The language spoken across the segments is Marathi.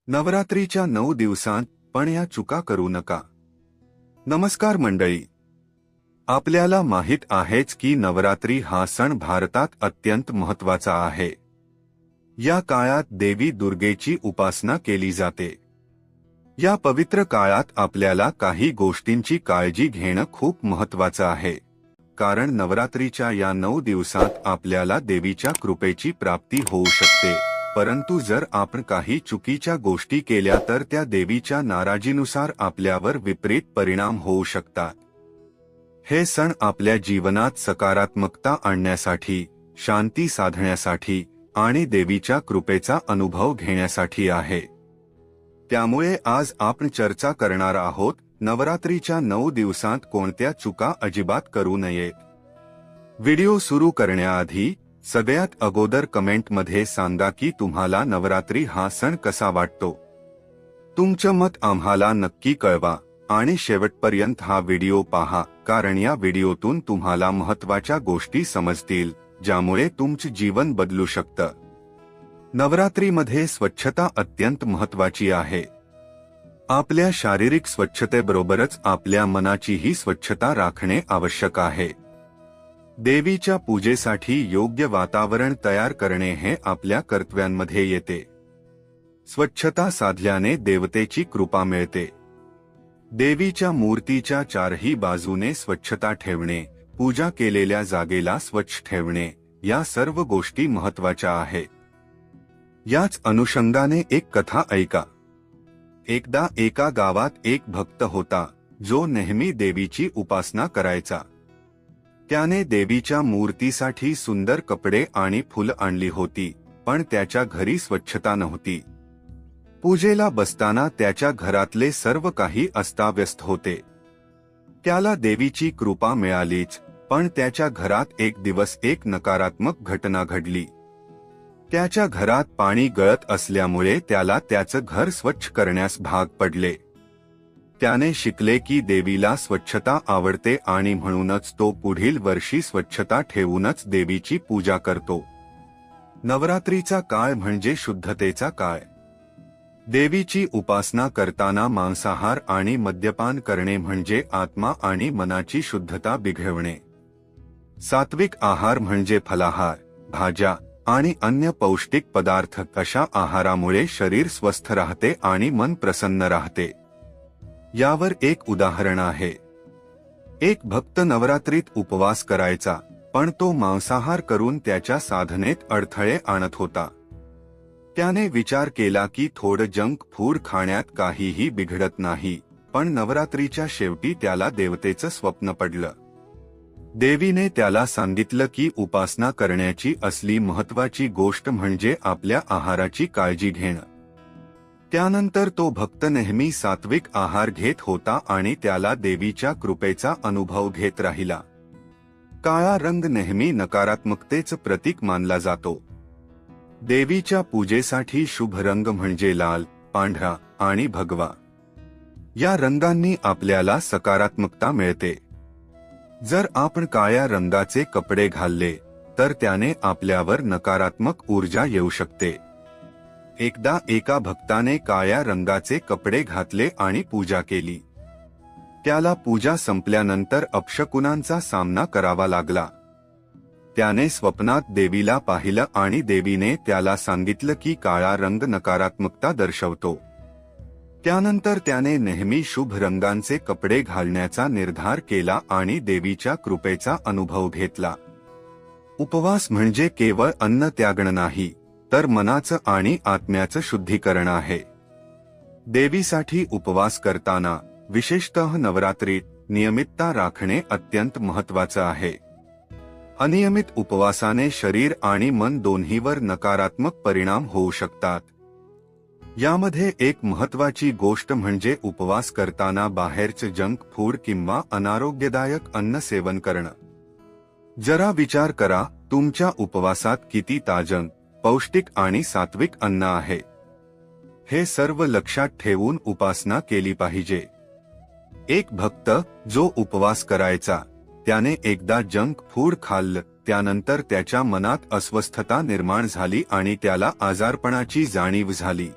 नवरात्रीच्या 9 दिवसांत पण या चुका करू नका. नमस्कार मंडळी. आपल्याला माहित आहेच की नवरात्री हा सण भारतात अत्यंत महत्त्वाचा आहे. या काळात देवी दुर्गेची उपासना केली जाते. या पवित्र काळात आपल्याला काही गोष्टींची काळजी घेणं खूप महत्त्वाचं आहे. कारण नवरात्रीच्या या 9 दिवसात आपल्याला देवीच्या कृपेची प्राप्ती होऊ शकते. परंतु जर आपण काही चुकीच्या गोष्टी केल्या तर त्या देवीच्या नाराजीनुसार आपल्यावर विपरीत परिणाम होऊ शकतात. हे सण आपल्या जीवनात सकारात्मकता आणण्यासाठी, शांती साधण्यासाठी आणि देवीच्या कृपेचा अनुभव घेण्यासाठी आहे. त्यामुळे आज आपण चर्चा करणार आहोत नवरात्रीच्या 9 दिवसांत कोणत्या चुका अजिबात करू नयेत. व्हिडिओ सुरू करण्याआधी सगळ्यात अगोदर कमेंटमध्ये सांगा की तुम्हाला नवरात्री हा सण कसा वाटतो. तुमचं मत आम्हाला नक्की कळवा आणि शेवटपर्यंत हा व्हिडिओ पहा, कारण या व्हिडिओतून तुम्हाला महत्त्वाच्या गोष्टी समजतील ज्यामुळे तुमचं जीवन बदलू शकतं. नवरात्रीमध्ये स्वच्छता अत्यंत महत्त्वाची आहे. आपल्या शारीरिक स्वच्छतेबरोबरच आपल्या मनाचीही स्वच्छता राखणे आवश्यक आहे. देवीच्या पूजेसाठी योग्य वातावरण तयार करणे हे आपल्या कर्तव्यांमध्ये येते. स्वच्छता साधल्याने देवतेची कृपा मिळते. देवीच्या मूर्तीच्या चारही बाजूने स्वच्छता ठेवणे, पूजा केलेल्या जागेला स्वच्छ ठेवणे या सर्व गोष्टी महत्त्वाच्या आहेत. याच अनुषंगाने एक कथा ऐका. एकदा एका गावात एक भक्त होता जो नेहमी देवीची उपासना करायचा. त्याने देवीच्या मूर्तीसाठी सुंदर कपडे आणि फुलं आणली होती, पण त्याच्या घरी स्वच्छता नव्हती. पूजेला बसताना त्याच्या घरातले सर्व काही अस्ताव्यस्त होते. त्याला देवीची कृपा मिळालीच, पण त्याच्या घरात एक दिवस एक नकारात्मक घटना घडली. त्याच्या घरात पाणी गळत असल्यामुळे त्याला त्याचं घर स्वच्छ करण्यास भाग पडले. त्याने शिकले की देवीला स्वच्छता आवडते आणि म्हणूनच तो पुढील वर्षी स्वच्छता ठेवूनच देवीची पूजा करतो. नवरात्रीचा काळ म्हणजे शुद्धतेचा काळ. देवीची उपासना करताना मांसाहार आणि मद्यपान करणे म्हणजे आत्मा आणि मनाची शुद्धता बिघडवणे. सात्विक आहार म्हणजे फलाहार, भाज्या आणि अन्य पौष्टिक पदार्थ. अशा आहारामुळे शरीर स्वस्थ राहते आणि मन प्रसन्न राहते. यावर एक उदाहरण आहे. एक भक्त नवरात्रीत उपवास करायचा, पण तो मांसाहार करून त्याच्या साधनेत अडथळे आणत होता. त्याने विचार केला की थोडं जंक फूड खाण्यात काहीही बिघडत नाही, पण नवरात्रीच्या शेवटी त्याला देवतेचं स्वप्न पडलं. देवीने त्याला सांगितलं की उपासना करण्याची असली महत्त्वाची गोष्ट म्हणजे आपल्या आहाराची काळजी घेणं. त्यानंतर तो भक्त नेहमी सात्विक आहार घेत होता आणि त्याला देवीच्या कृपेचा अनुभव घेत राहिला. काळा रंग नेहमी नकारात्मकतेचं प्रतीक मानला जातो. देवीच्या पूजेसाठी शुभ रंग म्हणजे लाल, पांढरा आणि भगवा या रंगांनी आपल्याला सकारात्मकता मिळते. जर आपण काळ्या रंगाचे कपडे घालले तर त्याने आपल्यावर नकारात्मक ऊर्जा येऊ शकते. एकदा एका भक्ताने काळ्या रंगाचे कपडे घातले आणि पूजा केली. त्याला पूजा संपल्यानंतर अपशकुनांचा सामना करावा लागला. त्याने स्वप्नात देवीला पाहिलं आणि देवीने त्याला सांगितलं की काळा रंग नकारात्मकता दर्शवतो. त्यानंतर त्याने नेहमी शुभ रंगांचे कपडे घालण्याचा निर्धार केला आणि देवीच्या कृपेचा अनुभव घेतला. उपवास म्हणजे केवळ अन्न त्यागणं नाही, तर मनाचं आणि आत्म्याचं शुद्धीकरण आहे. देवीसाठी उपवास करताना, विशेषतः नवरात्रीत, नियमितता राखणे अत्यंत महत्त्वाचं आहे. अनियमित उपवासाने शरीर आणि मन दोन्हीवर नकारात्मक परिणाम होऊ शकतात. यामध्ये एक महत्त्वाची गोष्ट म्हणजे उपवास करताना बाहेरचं जंक फूड किंवा अनारोग्यदायक अन्न सेवन करणं. जरा विचार करा, तुमच्या उपवासात किती ताजं, पौष्टिक आणि सात्विक अन्न आहे. हे सर्व लक्षात ठेवून उपासना केली पाहिजे. एक भक्त जो उपवास करायचा, त्याने एकदा जंक फूड खाल्लं. त्यानंतर त्याच्या मनात अस्वस्थता निर्माण झाली आणि त्याला आजारपणाची जाणीव झाली.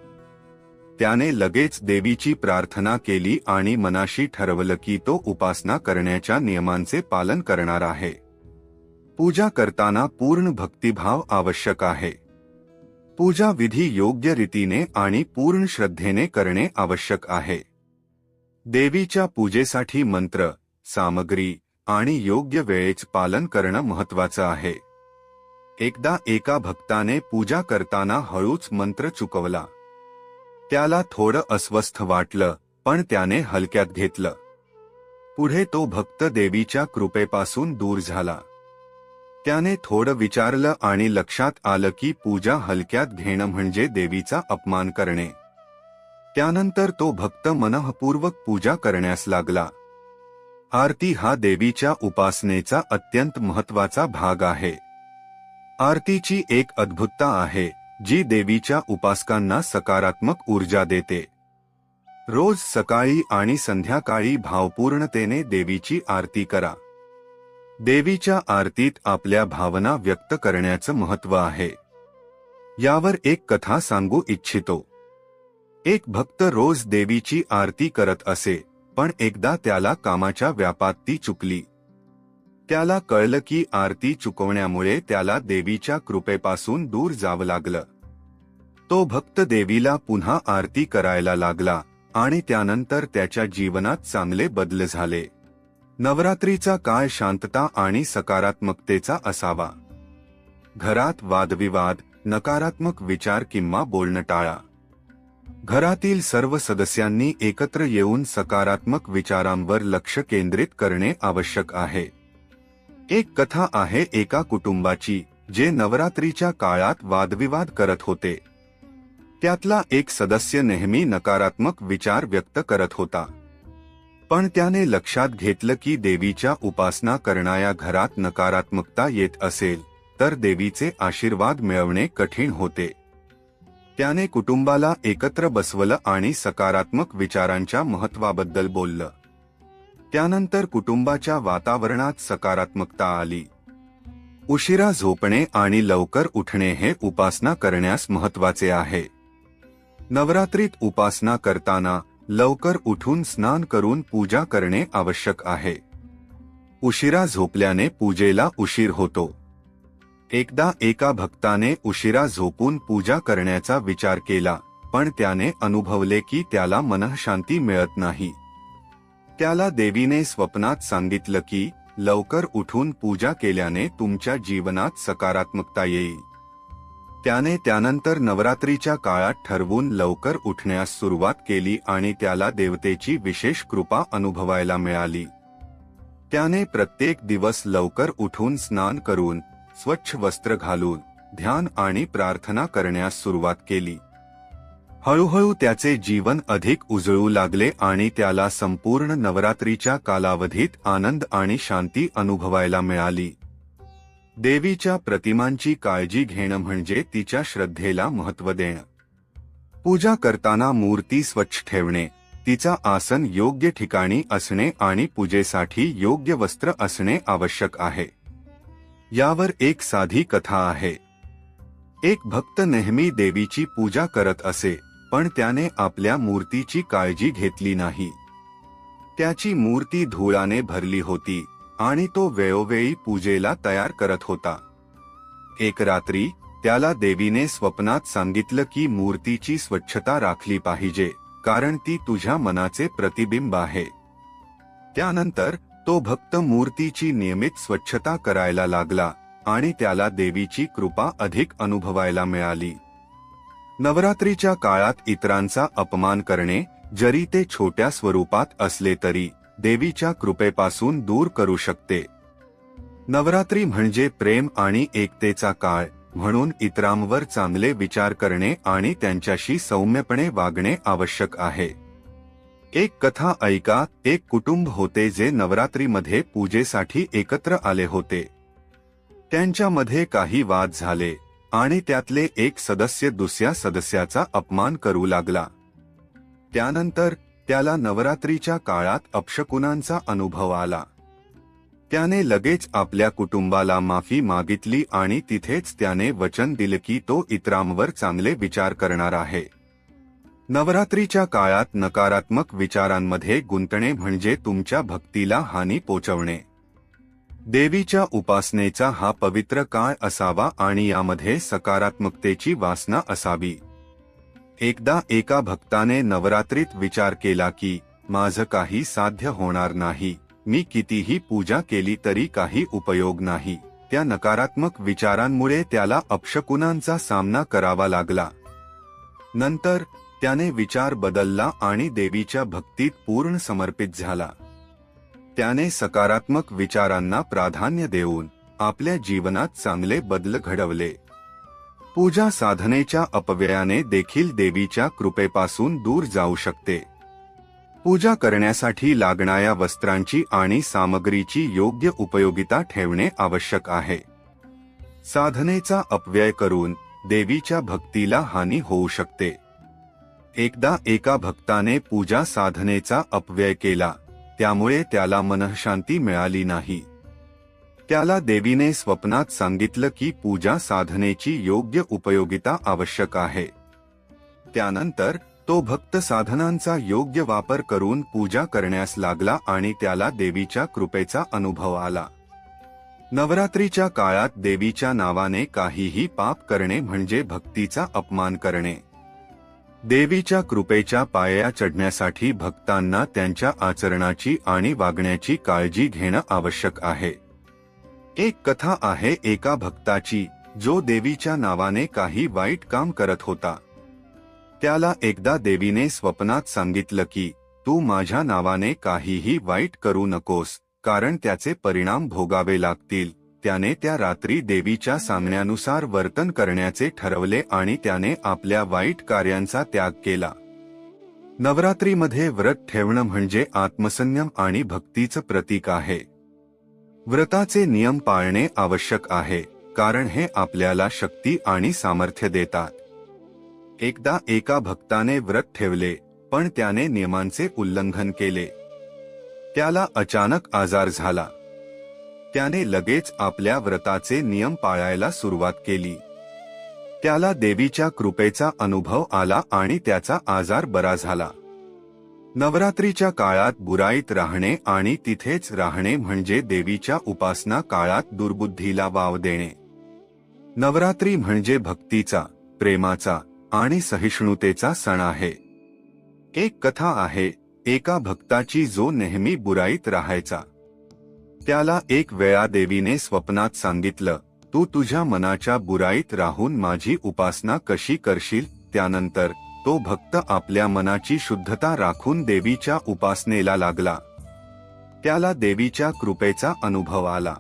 त्याने लगेच देवीची प्रार्थना केली आणि मनाशी ठरवलं की तो उपासना करण्याच्या नियमांचे पालन करणार आहे. पूजा करताना पूर्ण भक्तिभाव आवश्यक आहे. पूजा विधी योग्य रीतीने आणि पूर्ण श्रद्धेने करणे आवश्यक आहे. देवीच्या पूजेसाठी मंत्र, सामग्री आणि योग्य वेळेचे पालन करणं महत्त्वाचं आहे. एकदा एका भक्ताने पूजा करताना हळूच मंत्र चुकवला. त्याला थोडं अस्वस्थ वाटलं, पण त्याने हलक्यात घेतलं. पुढे तो भक्त देवीच्या कृपेपासून दूर झाला. त्याने थोडं विचारलं आणि लक्षात आलं की पूजा हलक्यात घेणं म्हणजे देवीचा अपमान करणे. त्यानंतर तो भक्त मनःपूर्वक पूजा करण्यास लागला. आरती हा देवीच्या उपासनेचा अत्यंत महत्त्वाचा भाग आहे. आरतीची एक अद्भुतता आहे जी देवीच्या उपासकांना सकारात्मक ऊर्जा देते. रोज सकाळी आणि संध्याकाळी भावपूर्णतेने देवीची आरती करा. देवीच्या आरतीत आपल्या भावना व्यक्त करण्याचं महत्त्व आहे. यावर एक कथा सांगू इच्छितो. एक भक्त रोज देवीची आरती करत असे, पण एकदा त्याला कामाच्या व्यापात ती चुकली. त्याला कळलं की आरती चुकवण्यामुळे त्याला देवीच्या कृपेपासून दूर जावं लागलं. तो भक्त देवीला पुन्हा आरती करायला लागला आणि त्यानंतर त्याच्या जीवनात चांगले बदल झाले. नवरात्रीचा काळ शांतता आणि सकारात्मकतेचा असावा. घरात वादविवाद, नकारात्मक विचार किंवा बोलणं टाळा. घरातील सर्व सदस्यांनी एकत्र येऊन सकारात्मक विचारांवर लक्ष केंद्रित करणे आवश्यक आहे. एक कथा आहे एका कुटुंबाची जे नवरात्रीच्या काळात वादविवाद करत होते. त्यातला एक सदस्य नेहमी नकारात्मक विचार व्यक्त करत होता. पण त्याने लक्षात घेतलं की देवीच्या उपासना करणाऱ्या घरात नकारात्मकता येत असेल तर देवीचे आशीर्वाद मिळवणे कठीण होते. त्याने कुटुंबाला एकत्र बसवलं आणि सकारात्मक विचारांच्या महत्त्वाबद्दल बोललं. त्यानंतर कुटुंबाच्या वातावरणात सकारात्मकता आली. उशिरा झोपणे आणि लवकर उठणे हे उपासना करण्यास महत्त्वाचे आहे. नवरात्रीत उपासना करताना लवकर उठून स्नान करून पूजा करणे आवश्यक आहे. उशिरा झोपल्याने पूजेला उशीर होतो. एकदा एका भक्ताने उशिरा झोपून पूजा करण्याचा विचार केला, पण त्याने अनुभवले की त्याला मनःशांती मिळत नाही. त्याला देवीने स्वप्नात सांगितलं की लवकर उठून पूजा केल्याने तुमच्या जीवनात सकारात्मकता येईल. त्याने त्यानंतर नवरात्रीच्या काळात ठरवून लवकर उठण्यास सुरुवात केली आणि त्याला देवतेची विशेष कृपा अनुभवायला मिळाली. त्याने प्रत्येक दिवस लवकर उठून स्नान करून, स्वच्छ वस्त्र घालून, ध्यान आणि प्रार्थना करण्यास सुरुवात केली. हळूहळू त्याचे जीवन अधिक उजळू लागले आणि त्याला संपूर्ण नवरात्रीच्या कालावधीत आनंद आणि शांती अनुभवायला मिळाली. देवीच्या प्रतिमांची काळजी घेणं म्हणजे तिच्या श्रद्धेला महत्त्व देणं. पूजा करताना मूर्ती स्वच्छ ठेवणे, तिचा आसन योग्य ठिकाणी असणे आणि पूजेसाठी योग्य वस्त्र असणे आवश्यक आहे. यावर एक साधी कथा आहे. एक भक्त नेहमी देवीची पूजा करत असे, पण त्याने आपल्या मूर्तीची काळजी घेतली नाही. त्याची मूर्ती धुळाने भरली होती आणि तो वेळोवेळी पूजेला तयार करत होता. एक रात्री त्याला देवीने स्वप्नात सांगितलं की मूर्तीची स्वच्छता राखली पाहिजे, कारण ती तुझ्या मनाचे प्रतिबिंब आहे. त्यानंतर तो भक्त मूर्तीची नियमित स्वच्छता करायला लागला आणि त्याला देवीची कृपा अधिक अनुभवायला मिळाली. नवरात्रीच्या काळात इतरांचा अपमान करणे, जरी ते छोट्या स्वरूपात असले तरी, देवीच्या कृपेपासून दूर करू शकते. नवरात्री म्हणजे प्रेम आणि एकतेचा काळ, म्हणून इतरांवर चांगले विचार करणे आणि त्यांच्याशी सौम्यपणे वागणे आवश्यक आहे. एक कथा ऐका. एक कुटुंब होते जे नवरात्रीमध्ये पूजेसाठी एकत्र आले होते. त्यांच्यामध्ये काही वाद झाले आणि त्यातले एक सदस्य दुसऱ्या सदस्याचा अपमान करू लागला. त्यानंतर त्याला नवरात्रीच्या काळात अपशकुनांचा अनुभव आला. त्याने लगेच आपल्या कुटुंबाला माफी मागितली आणि तिथेच त्याने वचन दिले की तो इतरांवर चांगले विचार करणार आहे. नवरात्रीच्या काळात नकारात्मक विचारांमध्ये गुंतणे म्हणजे तुमच्या भक्तीला हानी पोचवणे. देवीच्या उपासनेचा हा पवित्र काळ असावा आणि यामध्ये सकारात्मकतेची वासना असावी. एकदा एका भक्ताने नवरात्रीत विचार केला की माझं काही साध्य होणार नाही, मी कितीही पूजा केली तरी काही उपयोग नाही. त्या नकारात्मक विचारांमुळे त्याला अपशकुनांचा सामना करावा लागला. नंतर त्याने विचार बदलला आणि देवीच्या भक्तीत पूर्ण समर्पित झाला. त्याने सकारात्मक विचारांना प्राधान्य देऊन आपल्या जीवनात चांगले बदल घडवले. पूजा साधनेच्या अपव्ययाने देखील देवीच्या कृपेपासून दूर जाऊ शकते. पूजा करण्यासाठी लागणाऱ्या वस्त्रांची आणि सामग्रीची योग्य उपयोगिता ठेवणे आवश्यक आहे. साधनेचा अपव्यय करून देवीच्या भक्तीला हानी होऊ शकते. एकदा एका भक्ताने पूजा साधनेचा अपव्यय केला, त्यामुळे त्याला मनःशांती मिळाली नाही. त्याला देवीने स्वप्नात सांगितलं की पूजा साधनेची योग्य उपयोगिता आवश्यक आहे. त्यानंतर तो भक्त साधनांचा योग्य वापर करून पूजा करण्यास लागला आणि त्याला देवीच्या कृपेचा अनुभव आला. नवरात्रीच्या काळात देवीच्या नावाने काहीही पाप करणे म्हणजे भक्तीचा अपमान करणे. देवीच्या कृपेच्या पायऱ्या चढण्यासाठी भक्तांना त्यांच्या आचरणाची आणि वागण्याची काळजी घेणं आवश्यक आहे. एक कथा आहे एका भक्ताची जो देवीच्या नावाने काही वाईट काम करत होता. त्याला एकदा देवीने स्वप्नात सांगितलं की तू माझ्या नावाने काहीही वाईट करू नकोस, कारण त्याचे परिणाम भोगावे लागतील. त्याने त्या रात्री देवीच्या सांगण्यानुसार वर्तन करण्याचे ठरवले आणि त्याने आपल्या वाईट कार्यांचा त्याग केला. नवरात्रीमध्ये व्रत ठेवणं म्हणजे आत्मसंयम आणि भक्तीचं प्रतीक आहे. व्रताचे नियम पाळणे आवश्यक आहे, कारण हे आपल्याला शक्ती आणि सामर्थ्य देतात. एकदा एका भक्ताने व्रत ठेवले, पण त्याने नियमांचे उल्लंघन केले. त्याला अचानक आजार झाला. त्याने लगेच आपल्या व्रताचे नियम पाळायला सुरुवात केली. त्याला देवीच्या कृपेचा अनुभव आला आणि त्याचा आजार बरा झाला. नवरात्रीच्या काळात बुराईत राहणे आणि तिथेच राहणे म्हणजे देवीच्या उपासना काळात दुर्बुद्धीला वाव देणे. नवरात्री म्हणजे भक्तीचा, प्रेमाचा आणि सहिष्णुतेचा सण आहे. एक कथा आहे एका भक्ताची जो नेहमी बुराईत राहायचा. त्याला एक वेळा देवीने स्वप्नात सांगितलं, तू तुझ्या मनाच्या बुराईत राहून माझी उपासना कशी करशील. त्यानंतर तो भक्त आपल्या मनाची शुद्धता राखून देवीच्या उपासनेला लागला. त्याला देवीच्या कृपेचा अनुभव आला.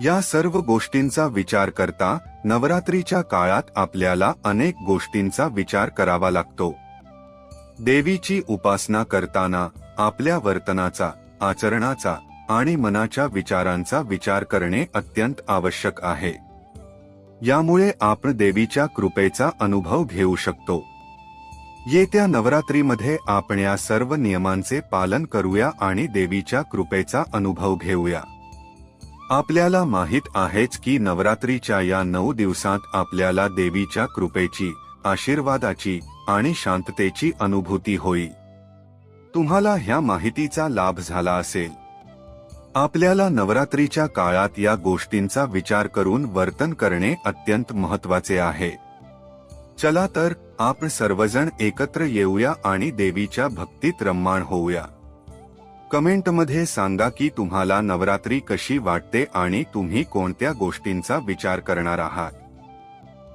या सर्व गोष्टींचा विचार करता नवरात्रीच्या काळात आपल्याला अनेक गोष्टींचा विचार करावा लागतो. देवीची उपासना करताना आपल्या वर्तनाचा, आचरणाचा आणि मनाच्या विचारांचा विचार करणे अत्यंत आवश्यक आहे. यामुळे आपण देवीच्या कृपेचा अनुभव घेऊ शकतो. येत्या नवरात्रीमध्ये आपण या सर्व नियमांचे पालन करूया आणि देवीच्या कृपेचा अनुभव घेऊया. आपल्याला माहित आहेच की नवरात्रीच्या या 9 दिवसांत आपल्याला देवीच्या कृपेची, आशीर्वादाची आणि शांततेची अनुभूती होईल. तुम्हाला ह्या माहितीचा लाभ झाला असेल. आपल्याला नवरात्रीच्या काळात या गोष्टींचा विचार करून वर्तन करणे अत्यंत महत्त्वाचे आहे. चला तर आपण सर्वजण एकत्र येऊया आणि देवीच्या भक्तीत रममाण होऊया. कमेंटमध्ये सांगा की तुम्हाला नवरात्री कशी वाटते आणि तुम्ही कोणत्या गोष्टींचा विचार करणार आहात.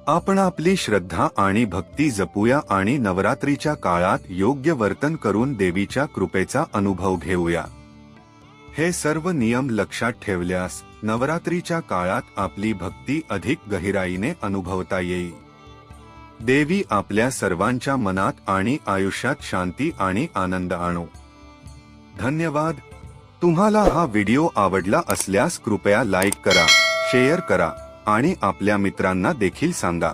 आपण आपली श्रद्धा आणि भक्ती जपूया आणि नवरात्रीच्या काळात योग्य वर्तन करून देवीच्या कृपेचा अनुभव घेऊया. हे सर्व नियम लक्षात ठेवल्यास नवरात्रीच्या काळात आपली भक्ती अधिक गहिराईने अनुभवता येईल. देवी आपल्या सर्वांच्या मनात आणि आयुष्यात शांती आणि आनंद आणो. धन्यवाद. तुम्हाला हा व्हिडिओ आवडला असल्यास कृपया लाईक करा, शेअर करा आणि आपल्या मित्रांना देखील सांगा.